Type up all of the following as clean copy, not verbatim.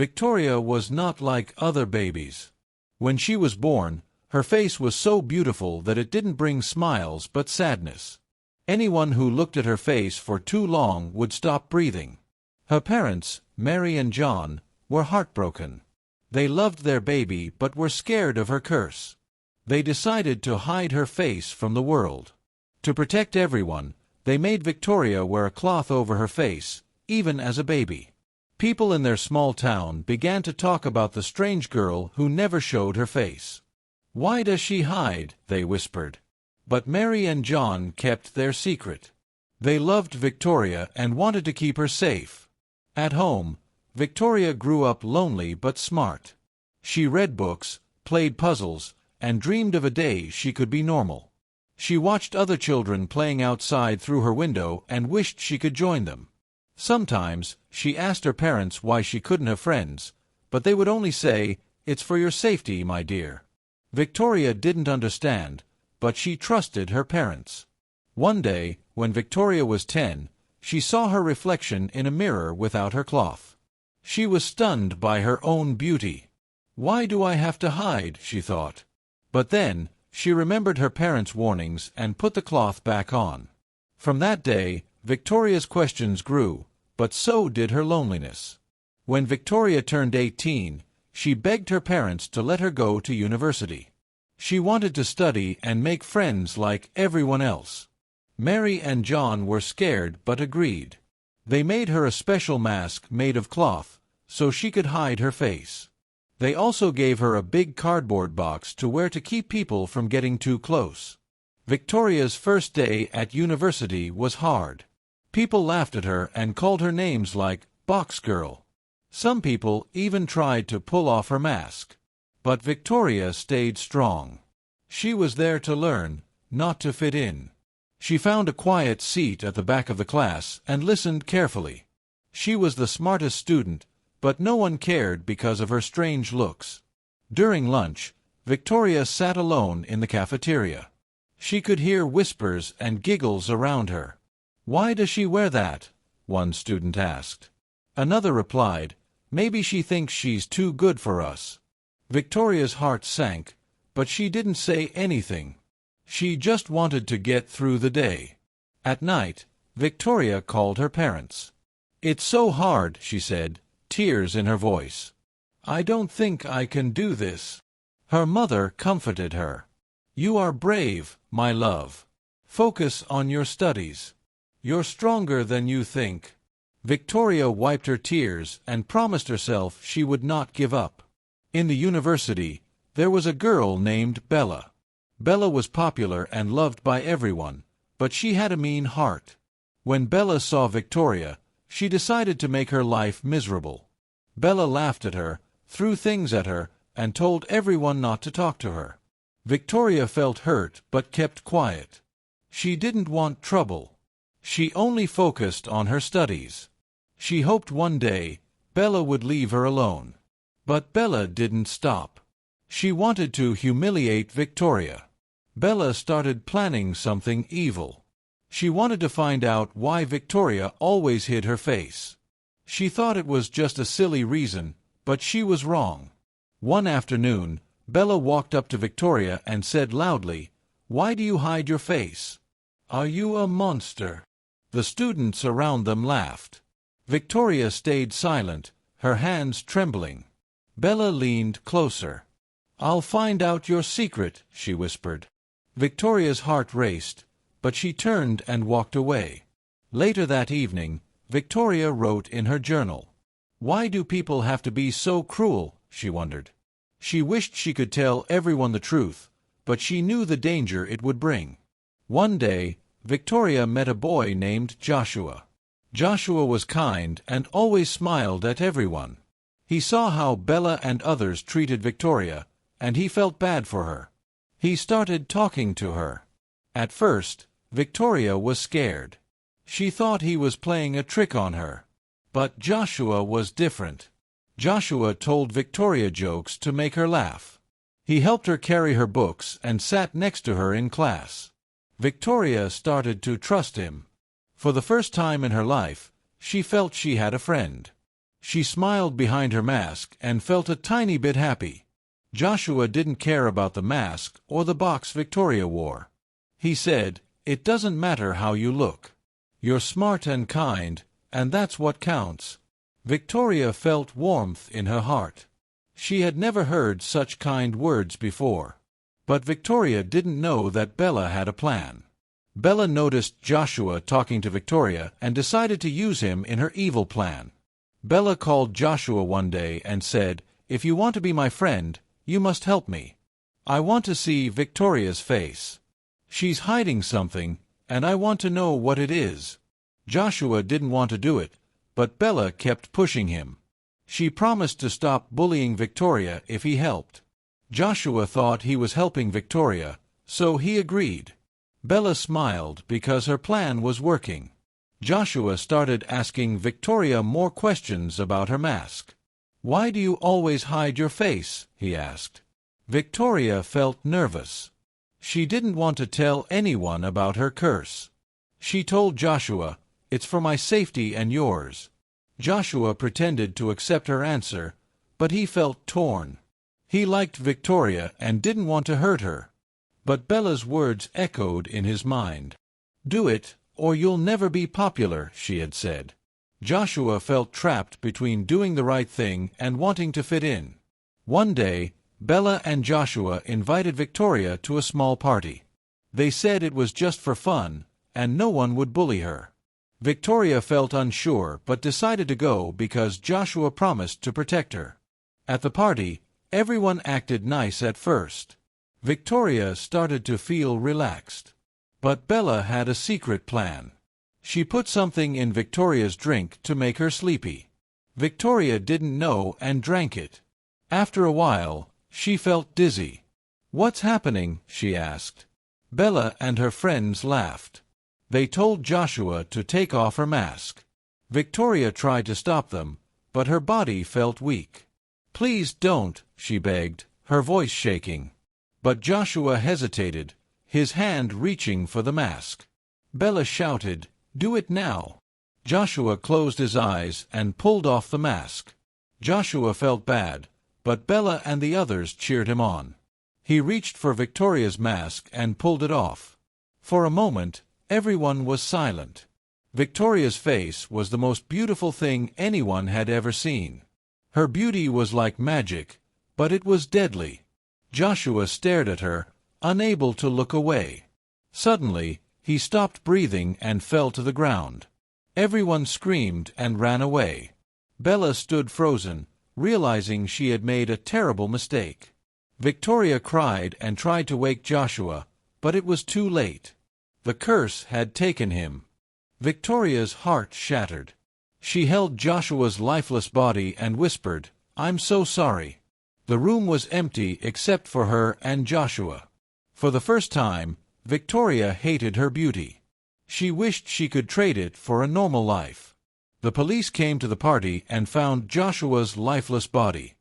Victoria was not like other babies. When she was born, her face was so beautiful that it didn't bring smiles but sadness. Anyone who looked at her face for too long would stop breathing. Her parents, Mary and John, were heartbroken. They loved their baby but were scared of her curse. They decided to hide her face from the world. To protect everyone, they made Victoria wear a cloth over her face, even as a baby. People in their small town began to talk about the strange girl who never showed her face. "Why does she hide?" they whispered. But Mary and John kept their secret. They loved Victoria and wanted to keep her safe. At home, Victoria grew up lonely but smart. She read books, played puzzles, and dreamed of a day she could be normal. She watched other children playing outside through her window and wished she could join them. Sometimes, she asked her parents why she couldn't have friends, but they would only say, "It's for your safety, my dear." Victoria didn't understand, but she trusted her parents. One day, when Victoria was 10, she saw her reflection in a mirror without her cloth. She was stunned by her own beauty. "Why do I have to hide?" she thought. But then, she remembered her parents' warnings and put the cloth back on. From that day, Victoria's questions grew, but so did her loneliness. When Victoria turned 18, she begged her parents to let her go to university. She wanted to study and make friends like everyone else. Mary and John were scared but agreed. They made her a special mask made of cloth, so she could hide her face. They also gave her a big cardboard box to wear to keep people from getting too close. Victoria's first day at university was hard. People laughed at her and called her names like "Box Girl." Some people even tried to pull off her mask. But Victoria stayed strong. She was there to learn, not to fit in. She found a quiet seat at the back of the class and listened carefully. She was the smartest student, but no one cared because of her strange looks. During lunch, Victoria sat alone in the cafeteria. She could hear whispers and giggles around her. "Why does she wear that?" one student asked. Another replied, "Maybe she thinks she's too good for us." Victoria's heart sank, but she didn't say anything. She just wanted to get through the day. At night, Victoria called her parents. "It's so hard," she said, tears in her voice. "I don't think I can do this." Her mother comforted her. "You are brave, my love. Focus on your studies. You're stronger than you think." Victoria wiped her tears and promised herself she would not give up. In the university, there was a girl named Bella. Bella was popular and loved by everyone, but she had a mean heart. When Bella saw Victoria, she decided to make her life miserable. Bella laughed at her, threw things at her, and told everyone not to talk to her. Victoria felt hurt but kept quiet. She didn't want trouble. She only focused on her studies. She hoped one day Bella would leave her alone. But Bella didn't stop. She wanted to humiliate Victoria. Bella started planning something evil. She wanted to find out why Victoria always hid her face. She thought it was just a silly reason, but she was wrong. One afternoon, Bella walked up to Victoria and said loudly, "Why do you hide your face? Are you a monster?" The students around them laughed. Victoria stayed silent, her hands trembling. Bella leaned closer. "I'll find out your secret," she whispered. Victoria's heart raced, but she turned and walked away. Later that evening, Victoria wrote in her journal. "Why do people have to be so cruel?" she wondered. She wished she could tell everyone the truth, but she knew the danger it would bring. One day, Victoria met a boy named Joshua. Joshua was kind and always smiled at everyone. He saw how Bella and others treated Victoria, and he felt bad for her. He started talking to her. At first, Victoria was scared. She thought he was playing a trick on her. But Joshua was different. Joshua told Victoria jokes to make her laugh. He helped her carry her books and sat next to her in class. Victoria started to trust him. For the first time in her life, she felt she had a friend. She smiled behind her mask and felt a tiny bit happy. Joshua didn't care about the mask or the box Victoria wore. He said, "It doesn't matter how you look. You're smart and kind, and that's what counts." Victoria felt warmth in her heart. She had never heard such kind words before. But Victoria didn't know that Bella had a plan. Bella noticed Joshua talking to Victoria and decided to use him in her evil plan. Bella called Joshua one day and said, "If you want to be my friend, you must help me. I want to see Victoria's face. She's hiding something, and I want to know what it is." Joshua didn't want to do it, but Bella kept pushing him. She promised to stop bullying Victoria if he helped. Joshua thought he was helping Victoria, so he agreed. Bella smiled because her plan was working. Joshua started asking Victoria more questions about her mask. "Why do you always hide your face?" he asked. Victoria felt nervous. She didn't want to tell anyone about her curse. She told Joshua, "It's for my safety and yours." Joshua pretended to accept her answer, but he felt torn. He liked Victoria and didn't want to hurt her. But Bella's words echoed in his mind. "Do it, or you'll never be popular," she had said. Joshua felt trapped between doing the right thing and wanting to fit in. One day, Bella and Joshua invited Victoria to a small party. They said it was just for fun, and no one would bully her. Victoria felt unsure but decided to go because Joshua promised to protect her. At the party, everyone acted nice at first. Victoria started to feel relaxed. But Bella had a secret plan. She put something in Victoria's drink to make her sleepy. Victoria didn't know and drank it. After a while, she felt dizzy. "What's happening?" she asked. Bella and her friends laughed. They told Joshua to take off her mask. Victoria tried to stop them, but her body felt weak. "Please don't," she begged, her voice shaking. But Joshua hesitated, his hand reaching for the mask. Bella shouted, "Do it now." Joshua closed his eyes and pulled off the mask. Joshua felt bad, but Bella and the others cheered him on. He reached for Victoria's mask and pulled it off. For a moment, everyone was silent. Victoria's face was the most beautiful thing anyone had ever seen. Her beauty was like magic, but it was deadly. Joshua stared at her, unable to look away. Suddenly, he stopped breathing and fell to the ground. Everyone screamed and ran away. Bella stood frozen, realizing she had made a terrible mistake. Victoria cried and tried to wake Joshua, but it was too late. The curse had taken him. Victoria's heart shattered. She held Joshua's lifeless body and whispered, "I'm so sorry." The room was empty except for her and Joshua. For the first time, Victoria hated her beauty. She wished she could trade it for a normal life. The police came to the party and found Joshua's lifeless body.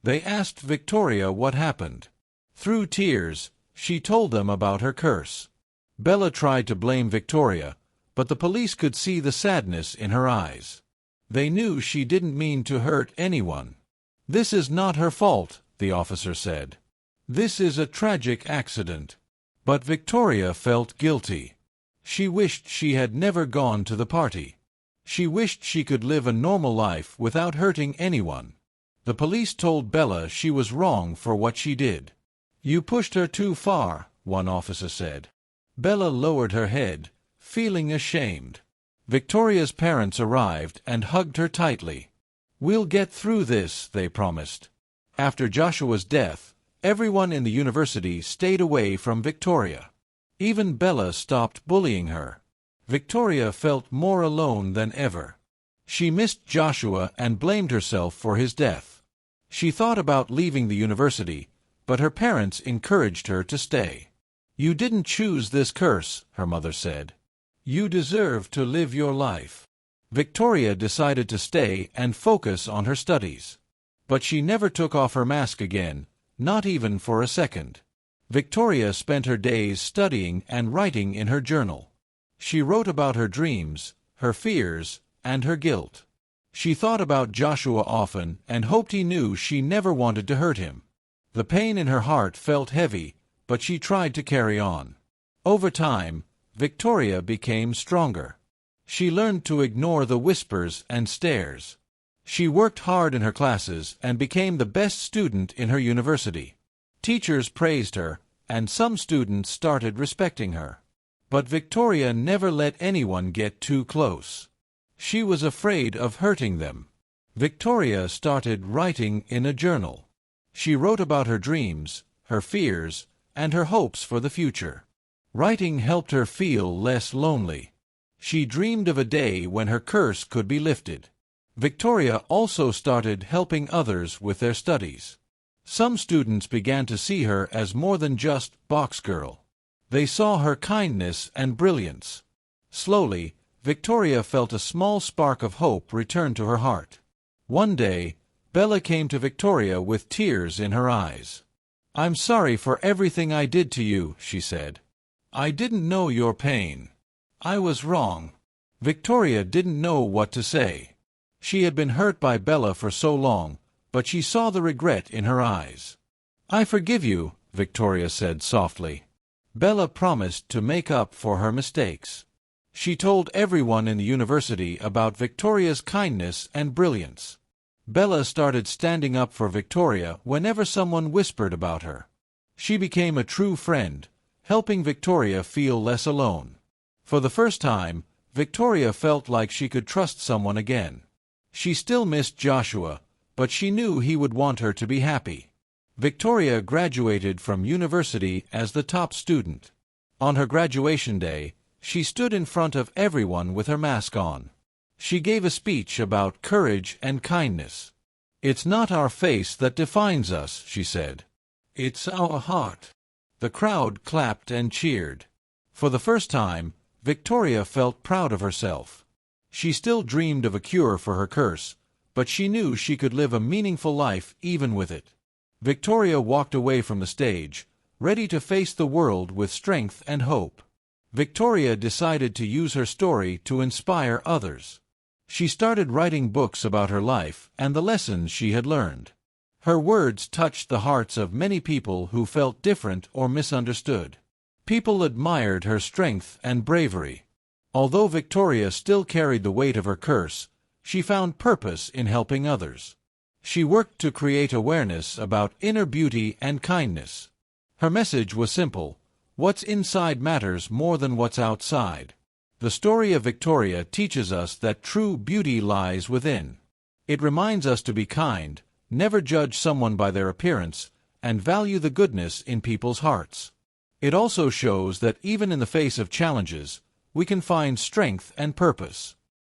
They asked Victoria what happened. Through tears, she told them about her curse. Bella tried to blame Victoria, but the police could see the sadness in her eyes. They knew she didn't mean to hurt anyone. "This is not her fault," the officer said. "This is a tragic accident." But Victoria felt guilty. She wished she had never gone to the party. She wished she could live a normal life without hurting anyone. The police told Bella she was wrong for what she did. "You pushed her too far," one officer said. Bella lowered her head, feeling ashamed. Victoria's parents arrived and hugged her tightly. "We'll get through this," they promised. After Joshua's death, everyone in the university stayed away from Victoria. Even Bella stopped bullying her. Victoria felt more alone than ever. She missed Joshua and blamed herself for his death. She thought about leaving the university, but her parents encouraged her to stay. "You didn't choose this curse," her mother said. "You deserve to live your life." Victoria decided to stay and focus on her studies. But she never took off her mask again, not even for a second. Victoria spent her days studying and writing in her journal. She wrote about her dreams, her fears, and her guilt. She thought about Joshua often and hoped he knew she never wanted to hurt him. The pain in her heart felt heavy, but she tried to carry on. Over time, Victoria became stronger. She learned to ignore the whispers and stares. She worked hard in her classes and became the best student in her university. Teachers praised her, and some students started respecting her. But Victoria never let anyone get too close. She was afraid of hurting them. Victoria started writing in a journal. She wrote about her dreams, her fears, and her hopes for the future. Writing helped her feel less lonely. She dreamed of a day when her curse could be lifted. Victoria also started helping others with their studies. Some students began to see her as more than just box girl. They saw her kindness and brilliance. Slowly, Victoria felt a small spark of hope return to her heart. One day, Bella came to Victoria with tears in her eyes. "I'm sorry for everything I did to you," she said. "I didn't know your pain. I was wrong." Victoria didn't know what to say. She had been hurt by Bella for so long, but she saw the regret in her eyes. "I forgive you," Victoria said softly. Bella promised to make up for her mistakes. She told everyone in the university about Victoria's kindness and brilliance. Bella started standing up for Victoria whenever someone whispered about her. She became a true friend, helping Victoria feel less alone. For the first time, Victoria felt like she could trust someone again. She still missed Joshua, but she knew he would want her to be happy. Victoria graduated from university as the top student. On her graduation day, she stood in front of everyone with her mask on. She gave a speech about courage and kindness. "It's not our face that defines us," she said. "It's our heart." The crowd clapped and cheered. For the first time, Victoria felt proud of herself. She still dreamed of a cure for her curse, but she knew she could live a meaningful life even with it. Victoria walked away from the stage, ready to face the world with strength and hope. Victoria decided to use her story to inspire others. She started writing books about her life and the lessons she had learned. Her words touched the hearts of many people who felt different or misunderstood. People admired her strength and bravery. Although Victoria still carried the weight of her curse, she found purpose in helping others. She worked to create awareness about inner beauty and kindness. Her message was simple: what's inside matters more than what's outside. The story of Victoria teaches us that true beauty lies within. It reminds us to be kind, never judge someone by their appearance, and value the goodness in people's hearts. It also shows that even in the face of challenges, we can find strength and purpose.